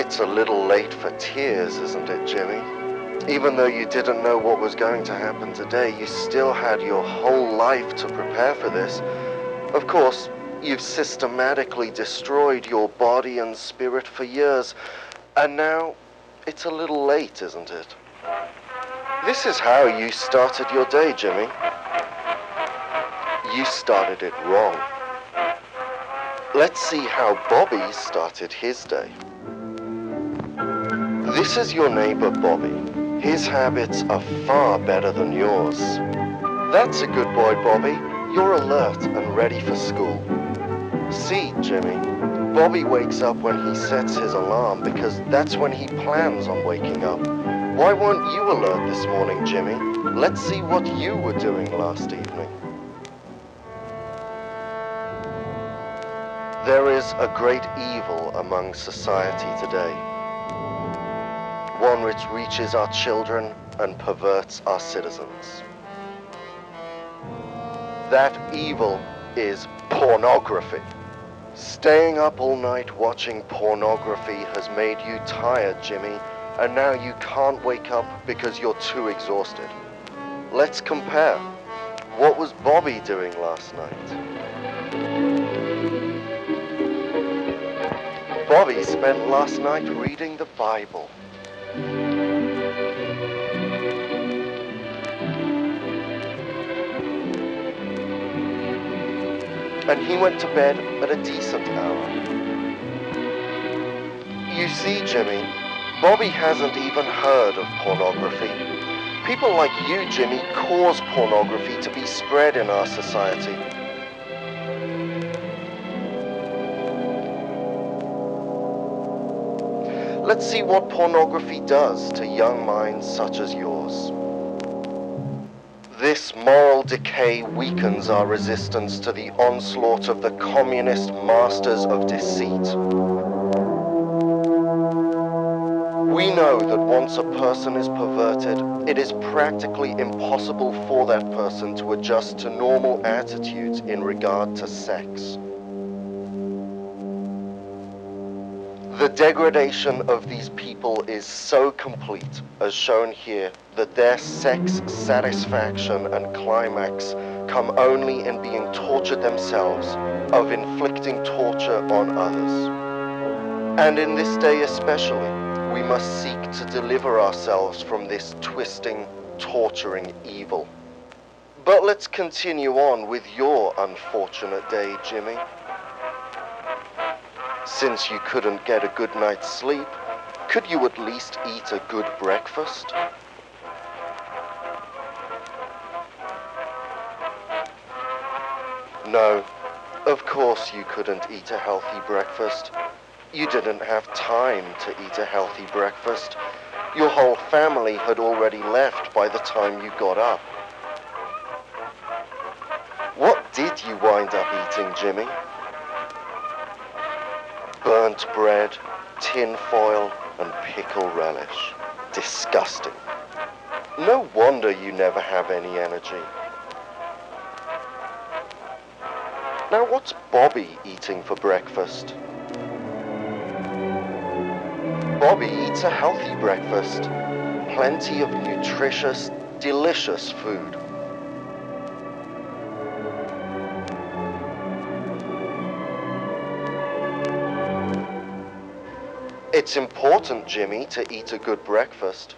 It's a little late for tears, isn't it, Jimmy? Even though you didn't know what was going to happen today, you still had your whole life to prepare for this. Of course, you've systematically destroyed your body and spirit for years, and now it's a little late, isn't it? This is how you started your day, Jimmy. You started it wrong. Let's see how Bobby started his day. This is your neighbor Bobby. His habits are far better than yours. That's a good boy, Bobby. You're alert and ready for school. See, Jimmy, Bobby wakes up when he sets his alarm because that's when he plans on waking up. Why weren't you alert this morning, Jimmy? Let's see what you were doing last evening. There is a great evil among society today. One which reaches our children and perverts our citizens. That evil is pornography. Staying up all night watching pornography has made you tired, Jimmy, and now you can't wake up because you're too exhausted. Let's compare. What was Bobby doing last night? Bobby spent last night reading the Bible. And he went to bed at a decent hour. You see, Jimmy, Bobby hasn't even heard of pornography. People like you, Jimmy, cause pornography to be spread in our society. Let's see what pornography does to young minds such as yours. This moral decay weakens our resistance to the onslaught of the communist masters of deceit. We know that once a person is perverted, it is practically impossible for that person to adjust to normal attitudes in regard to sex. The degradation of these people is so complete, as shown here, that their sex satisfaction and climax come only in being tortured themselves, of inflicting torture on others. And in this day especially, we must seek to deliver ourselves from this twisting, torturing evil. But let's continue on with your unfortunate day, Jimmy. Since you couldn't get a good night's sleep, could you at least eat a good breakfast? No, of course you couldn't eat a healthy breakfast. You didn't have time to eat a healthy breakfast. Your whole family had already left by the time you got up. What did you wind up eating, Jimmy? Burnt bread, tin foil, and pickle relish. Disgusting. No wonder you never have any energy. Now what's Bobby eating for breakfast? Bobby eats a healthy breakfast. Plenty of nutritious, delicious food. It's important, Jimmy, to eat a good breakfast.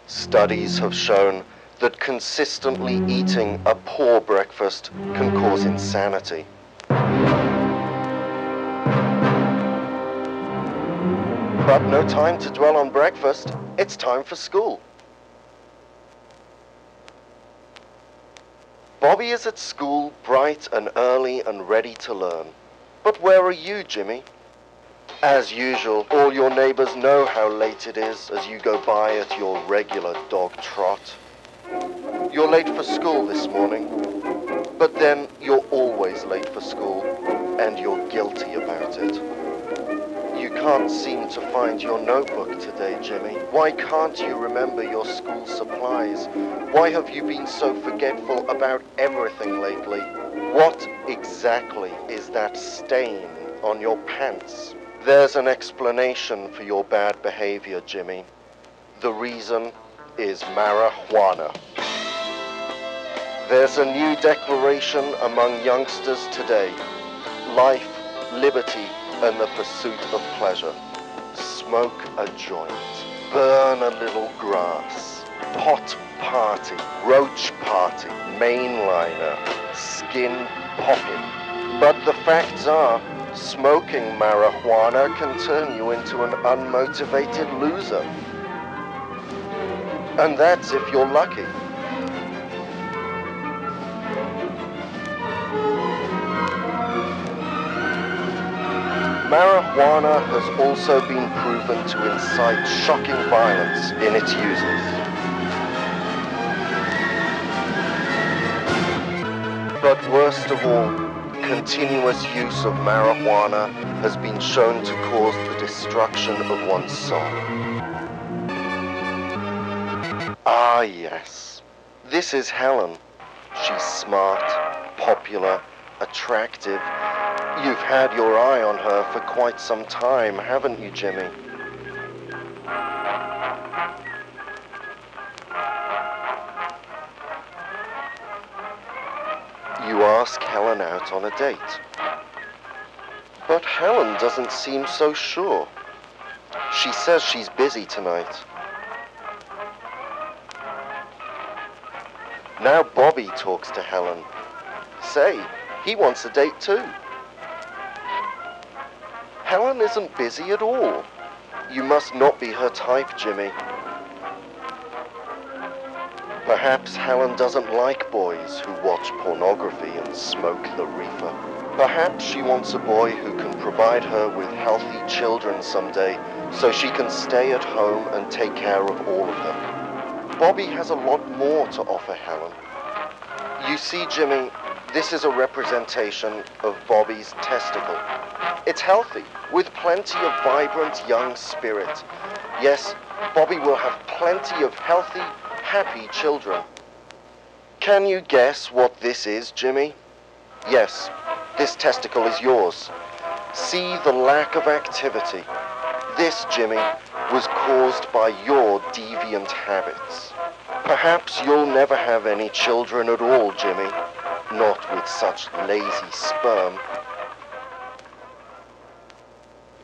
Studies have shown that consistently eating a poor breakfast can cause insanity. But no time to dwell on breakfast. It's time for school. Bobby is at school bright and early and ready to learn. But where are you, Jimmy? As usual, all your neighbors know how late it is as you go by at your regular dog trot. You're late for school this morning, but then you're always late for school, and you're guilty about it. You can't seem to find your notebook today, Jimmy. Why can't you remember your school supplies? Why have you been so forgetful about everything lately? What exactly is that stain on your pants? There's an explanation for your bad behavior, Jimmy. The reason is marijuana. There's a new declaration among youngsters today. Life, liberty, and the pursuit of pleasure. Smoke a joint. Burn a little grass. Pot party. Roach party. Mainliner. Skin popping. But the facts are, smoking marijuana can turn you into an unmotivated loser. And that's if you're lucky. Marijuana has also been proven to incite shocking violence in its users. But worst of all, continuous use of marijuana has been shown to cause the destruction of one's soul. Ah yes, this is Helen. She's smart, popular, attractive. You've had your eye on her for quite some time, haven't you, Jimmy? You ask Helen out on a date. But Helen doesn't seem so sure. She says she's busy tonight. Now Bobby talks to Helen. Say, he wants a date too. Helen isn't busy at all. You must not be her type, Jimmy. Perhaps Helen doesn't like boys who watch pornography and smoke the reefer. Perhaps she wants a boy who can provide her with healthy children someday so she can stay at home and take care of all of them. Bobby has a lot more to offer Helen. You see, Jimmy, this is a representation of Bobby's testicle. It's healthy, with plenty of vibrant young spirit. Yes, Bobby will have plenty of healthy, happy children. Can you guess what this is, Jimmy? Yes, this testicle is yours. See the lack of activity. This, Jimmy, was caused by your deviant habits. Perhaps you'll never have any children at all, Jimmy. Not with such lazy sperm.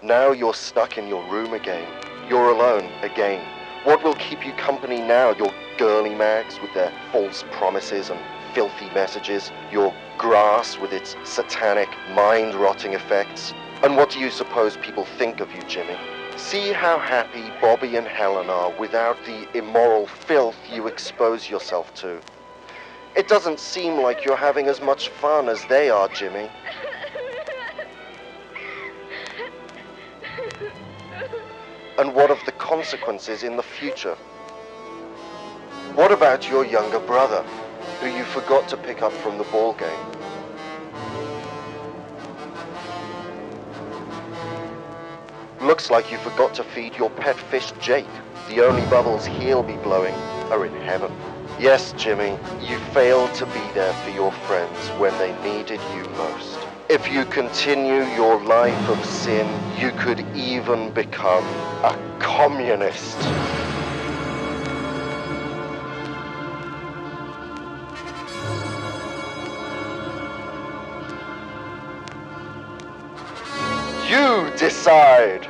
Now you're stuck in your room again. You're alone again. What will keep you company now? Your girly mags with their false promises and filthy messages? Your grass with its satanic, mind-rotting effects? And what do you suppose people think of you, Jimmy? See how happy Bobby and Helen are without the immoral filth you expose yourself to. It doesn't seem like you're having as much fun as they are, Jimmy. And what of the consequences in the future? What about your younger brother, who you forgot to pick up from the ball game? Looks like you forgot to feed your pet fish Jake. The only bubbles he'll be blowing are in heaven. Yes, Jimmy, you failed to be there for your friends when they needed you most. If you continue your life of sin, you could even become a communist. You decide.